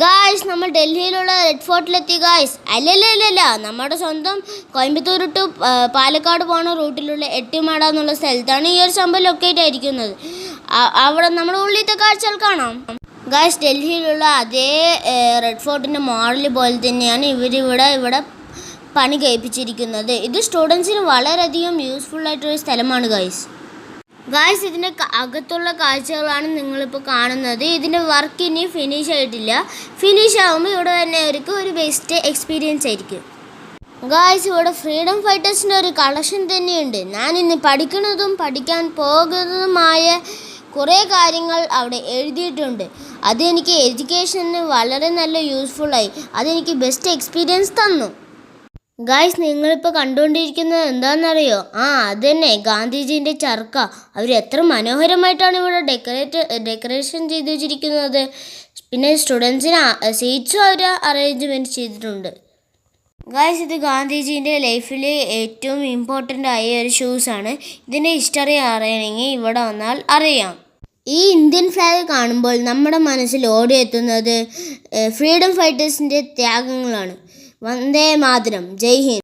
Guys, നമ്മൾ ഡൽഹിയിലുള്ള red ഫോർട്ടിലെത്തി guys. അല്ലല്ല, നമ്മുടെ സ്വന്തം കോയമ്പത്തൂർ ടു പാലക്കാട് പോകുന്ന റൂട്ടിലുള്ള എട്ടിമാട എന്നുള്ള സ്ഥലത്താണ് ഈ ഒരു സംഭവം ലൊക്കേറ്റ് ആയിരിക്കുന്നത്. അവിടെ നമ്മുടെ ഉള്ളിലത്തെ കാഴ്ചകൾ കാണാം. ഗായ്സ്, ഡൽഹിയിലുള്ള അതേ റെഡ് ഫോർട്ടിൻ്റെ മോഡൽ പോലെ തന്നെയാണ് ഇവിടെ പണി കഴിപ്പിച്ചിരിക്കുന്നത്. ഇത് സ്റ്റുഡൻസിന് വളരെയധികം യൂസ്ഫുൾ ആയിട്ടൊരു സ്ഥലമാണ് ഗായ്സ്. ഇതിൻ്റെ അകത്തുള്ള കാഴ്ചകളാണ് നിങ്ങളിപ്പോൾ കാണുന്നത്. ഇതിൻ്റെ വർക്ക് ഇനി ഫിനിഷ് ആയിട്ടില്ല. ഫിനിഷ് ആകുമ്പോൾ ഇവിടെ വരുന്നവർക്ക് ഒരു ബെസ്റ്റ് എക്സ്പീരിയൻസ് ആയിരിക്കും. ഇവിടെ ഫ്രീഡം ഫൈറ്റേഴ്സിൻ്റെ ഒരു കളക്ഷൻ തന്നെയുണ്ട്. ഞാൻ ഇന്ന് പഠിക്കുന്നതും പഠിക്കാൻ പോകുന്നതുമായ കുറേ കാര്യങ്ങൾ അവിടെ എഴുതിയിട്ടുണ്ട്. അതെനിക്ക് എഡ്യൂക്കേഷന് വളരെ നല്ല യൂസ്ഫുള്ളായി. അതെനിക്ക് ബെസ്റ്റ് എക്സ്പീരിയൻസ് തന്നു. നിങ്ങളിപ്പോൾ കണ്ടുകൊണ്ടിരിക്കുന്നത് എന്താണെന്നറിയോ? അതുതന്നെ ഗാന്ധിജീൻ്റെ ചർക്ക. അവർ എത്ര മനോഹരമായിട്ടാണ് ഇവിടെ ഡെക്കറേഷൻ ചെയ്ത് വെച്ചിരിക്കുന്നത്. പിന്നെ സ്റ്റുഡൻസിന് സീറ്റ്സും അവർ അറേഞ്ച്മെൻറ്റ് ചെയ്തിട്ടുണ്ട്. ഇത് ഗാന്ധിജീൻ്റെ ലൈഫിൽ ഏറ്റവും ഇമ്പോർട്ടൻ്റ് ആയ ഒരു ഷൂസാണ്. ഇതിൻ്റെ ഹിസ്റ്ററി അറിയണമെങ്കിൽ ഇവിടെ വന്നാൽ അറിയാം. ഈ ഇന്ത്യൻ ഫ്ലാഗ് കാണുമ്പോൾ നമ്മുടെ മനസ്സിൽ ഓടിയെത്തുന്നത് ഫ്രീഡം ഫൈറ്റേഴ്സിൻ്റെ ത്യാഗങ്ങളാണ്. വന്ദേ മാതരം, ജയ് ഹിന്ദ്.